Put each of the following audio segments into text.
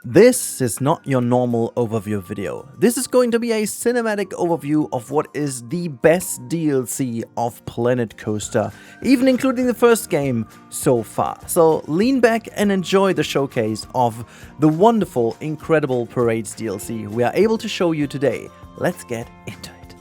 This is not your normal overview video. This is going to be a cinematic overview of what is the best DLC of Planet Coaster, even including the first game so far. So lean back and enjoy the showcase of the wonderful, incredible Parades DLC we are able to show you today. Let's get into it.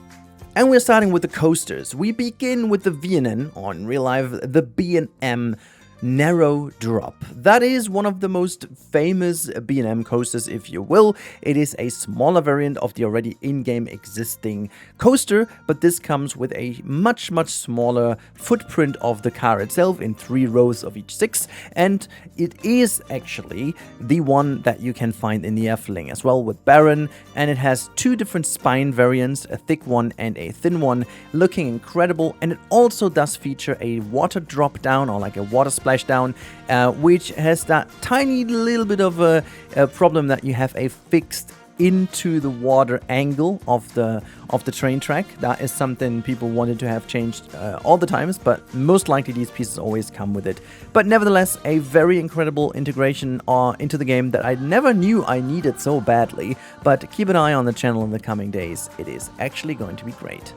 And we're starting with the coasters. We begin with the VNN, or in real life, the B&M Narrow Drop. That is one of the most famous B&M coasters, if you will. It is a smaller variant of the already in-game existing coaster, but this comes with a much smaller footprint of the car itself in 3 rows of each 6, and it is actually the one that you can find in the Efteling as well with Baron, and it has 2 different spine variants, a thick one and a thin one, looking incredible. And it also does feature a water drop down, or like a water splashdown, which has that tiny little bit of a problem that you have a fixed into the water angle of the train track. That is something people wanted to have changed all the times, but most likely these pieces always come with it. But nevertheless, a very incredible integration into the game that I never knew I needed so badly. But keep an eye on the channel in the coming days. It is actually going to be great.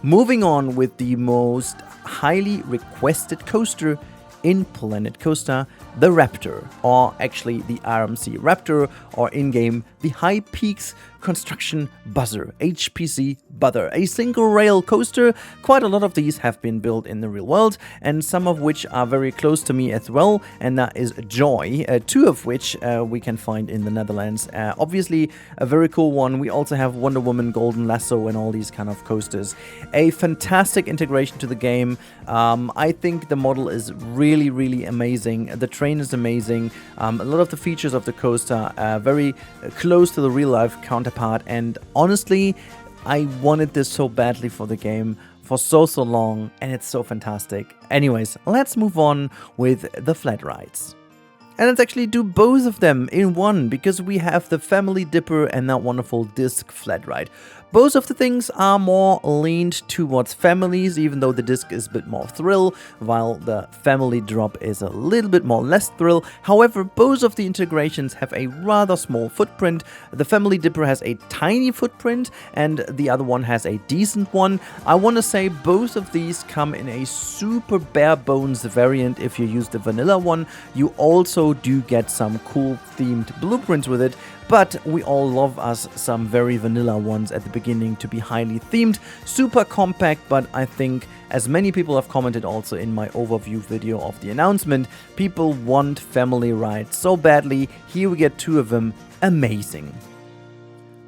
Moving on with the most highly requested coaster in Planet Coaster, the Raptor, or actually the RMC Raptor, or in-game the High Peaks Construction Buzzer, HPC Buzzer, a single rail coaster. Quite a lot of these have been built in the real world, and some of which are very close to me as well, and that is Joy, 2 of which we can find in the Netherlands. Obviously a very cool one. We also have Wonder Woman, Golden Lasso, and all these kind of coasters. A fantastic integration to the game. I think the model is really amazing. The train is amazing. A lot of the features of the coaster are very close to the real life counterpart, and honestly, I wanted this so badly for the game for so long, and it's so fantastic. Anyways, let's move on with the flat rides. And let's actually do both of them in one, because we have the Family Dipper and that wonderful disc flat ride. Both of the things are more leaned towards families, even though the disc is a bit more thrill, while the Family Drop is a little bit more less thrill. However, both of the integrations have a rather small footprint. The Family Dipper has a tiny footprint, and the other one has a decent one. I want to say both of these come in a super bare bones variant. If you use the vanilla one, you also do get some cool themed blueprints with it. But we all love us some very vanilla ones at the beginning to be highly themed, super compact. But I think, as many people have commented also in my overview video of the announcement, people want family rides so badly. Here we get 2 of them. Amazing.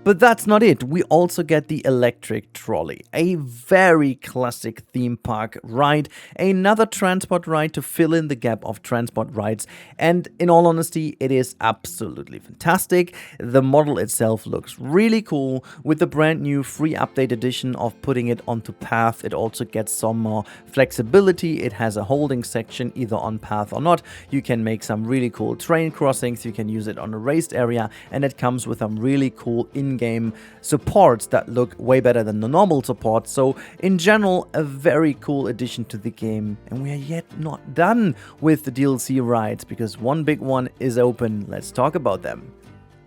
But that's not it. We also get the electric trolley, a very classic theme park ride, another transport ride to fill in the gap of transport rides, and in all honesty, it is absolutely fantastic. The model itself looks really cool. With the brand new free update edition of putting it onto path, it also gets some more flexibility. It has a holding section either on path or not. You can make some really cool train crossings, you can use it on a raised area, and it comes with some really cool in-game supports that look way better than the normal support. So in general, a very cool addition to the game. And we are yet not done with the DLC rides, because one big one is open. Let's talk about them.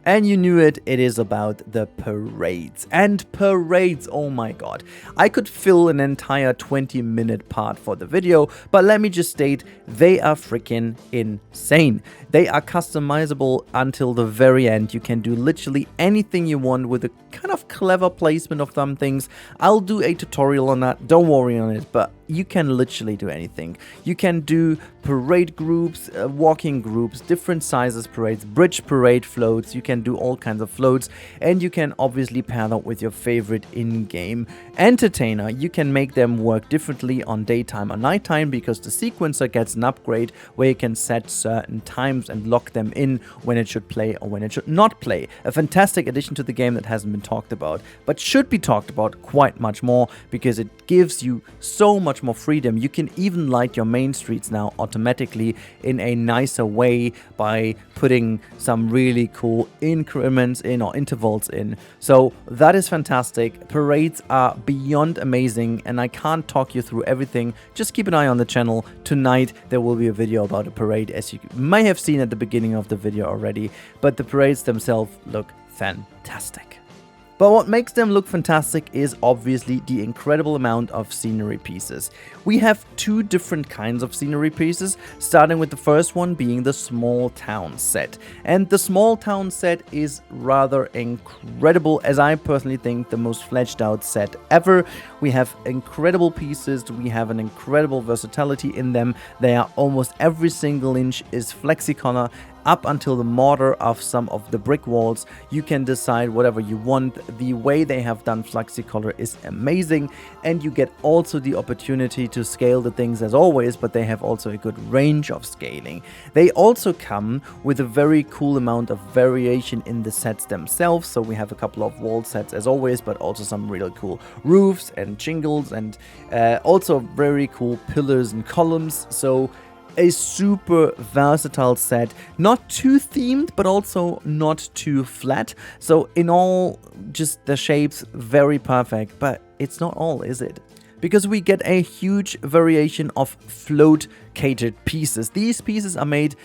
And you knew it, it is about the parades. And parades, oh my god. I could fill an entire 20-minute part for the video, but let me just state, they are freaking insane. They are customizable until the very end. You can do literally anything you want with a kind of clever placement of some things. I'll do a tutorial on that, don't worry on it, but you can literally do anything. You can do parade groups, walking groups, different sizes parades, bridge parade floats. You can do all kinds of floats, and you can obviously pair that with your favorite in-game entertainer. You can make them work differently on daytime or nighttime, because the sequencer gets an upgrade where you can set certain times and lock them in when it should play or when it should not play. A fantastic addition to the game that hasn't been talked about, but should be talked about quite much more, because it gives you so much more freedom. You can even light your main streets now automatically in a nicer way by putting some really cool increments in or intervals in. So that is fantastic. Parades are beyond amazing, and I can't talk you through everything. Just keep an eye on the channel. Tonight there will be a video about a parade, as you may have seen at the beginning of the video already, but the parades themselves look fantastic. But what makes them look fantastic is obviously the incredible amount of scenery pieces. We have two different kinds of scenery pieces, starting with the first one being the small town set. And the small town set is rather incredible, as I personally think the most fleshed out set ever. We have incredible pieces, we have an incredible versatility in them. They are almost every single inch is flexicolor. Up until the mortar of some of the brick walls, you can decide whatever you want. The way they have done flexicolor is amazing, and you get also the opportunity to scale the things as always, but they have also a good range of scaling. They also come with a very cool amount of variation in the sets themselves, so we have a couple of wall sets as always, but also some really cool roofs and shingles, and also very cool pillars and columns. So a super versatile set, not too themed, but also not too flat. So in all, just the shapes very perfect, but it's not all, is it? Because we get a huge variation of float catered pieces. These pieces are made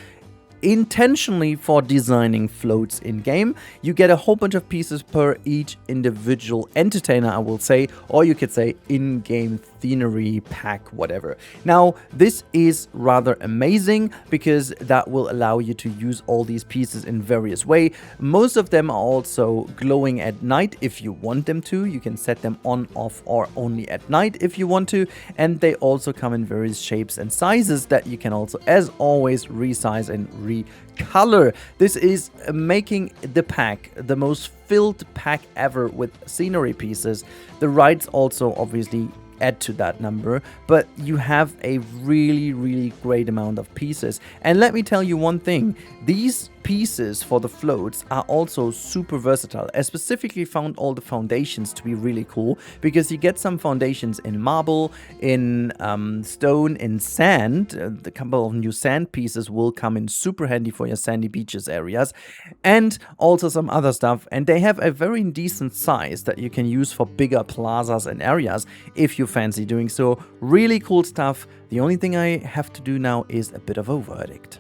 intentionally for designing floats in game. You get a whole bunch of pieces per each individual entertainer, I will say, or you could say in-game scenery pack, whatever. Now this is rather amazing because that will allow you to use all these pieces in various ways. Most of them are also glowing at night if you want them to. You can set them on, off, or only at night if you want to, and they also come in various shapes and sizes that you can also, as always, resize and recolor. This is making the pack the most filled pack ever with scenery pieces. The rides also obviously add to that number, but you have a really great amount of pieces. And let me tell you one thing, these pieces for the floats are also super versatile. I specifically found all the foundations to be really cool, because you get some foundations in marble, in stone, in sand. The couple of new sand pieces will come in super handy for your sandy beaches areas, and also some other stuff. And they have a very decent size that you can use for bigger plazas and areas if you fancy doing so. Really cool stuff. The only thing I have to do now is a bit of a verdict.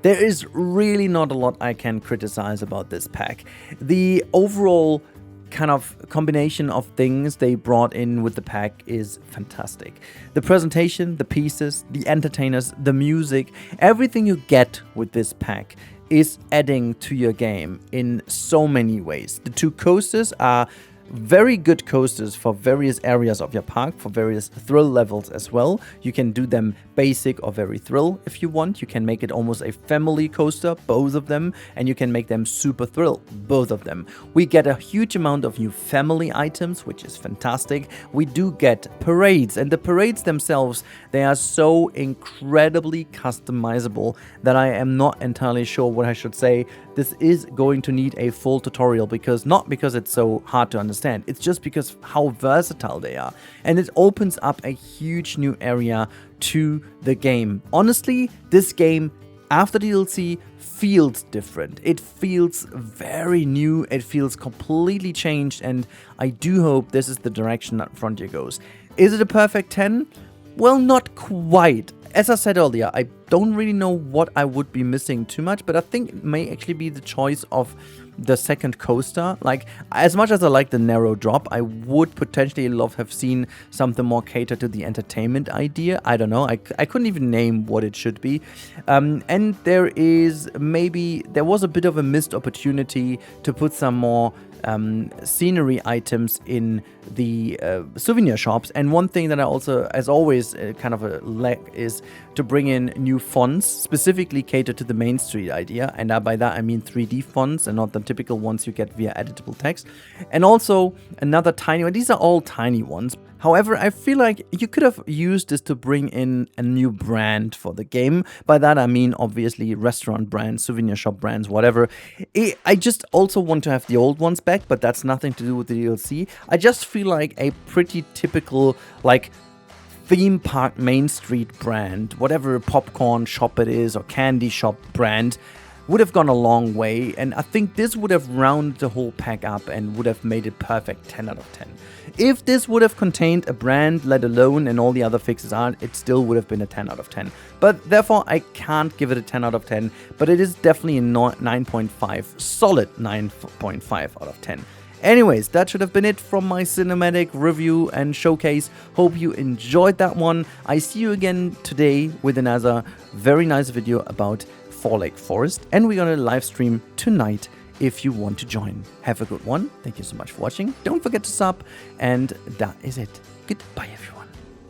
There is really not a lot I can criticize about this pack. The overall kind of combination of things they brought in with the pack is fantastic. The presentation, the pieces, the entertainers, the music, everything you get with this pack is adding to your game in so many ways. The two coasters are very good coasters for various areas of your park, for various thrill levels as well. You can do them basic or very thrill if you want. You can make it almost a family coaster, both of them, and you can make them super thrill, both of them. We get a huge amount of new family items, which is fantastic. We do get parades, and the parades themselves, they are so incredibly customizable that I am not entirely sure what I should say. This is going to need a full tutorial, because not because it's so hard to understand, it's just because how versatile they are, and it opens up a huge new area to the game. Honestly, this game after DLC feels different. It feels very new, it feels completely changed, and I do hope this is the direction that Frontier goes. Is it a perfect 10? Well, not quite. As I said earlier, I don't really know what I would be missing too much, but I think it may actually be the choice of the second coaster. Like, as much as I like the narrow drop, I would potentially love have seen something more catered to the entertainment idea. I don't know, I couldn't even name what it should be. And there was a bit of a missed opportunity to put some more scenery items in the souvenir shops. And one thing that I also, as always, kind of a lack is to bring in new fonts, specifically catered to the Main Street idea. And by that I mean 3D fonts and not the typical ones you get via editable text. And also another tiny one. These are all tiny ones. However, I feel like you could have used this to bring in a new brand for the game. By that I mean obviously restaurant brands, souvenir shop brands, whatever. I just also want to have the old ones back, but that's nothing to do with the DLC. I just feel like a pretty typical, like, theme park Main Street brand, whatever popcorn shop it is or candy shop brand, would have gone a long way, and I think this would have rounded the whole pack up and would have made it perfect 10 out of 10. If this would have contained a brand, let alone and all the other fixes aren't, it still would have been a 10 out of 10. But therefore, I can't give it a 10 out of 10, but it is definitely a 9.5, solid 9.5 out of 10. Anyways, that should have been it from my cinematic review and showcase. Hope you enjoyed that one. I see you again today with another very nice video about Fall Lake Forest, and we're gonna live stream tonight if you want to join. Have a good one. Thank you so much for watching. Don't forget to sub, and that is it. Goodbye, everyone.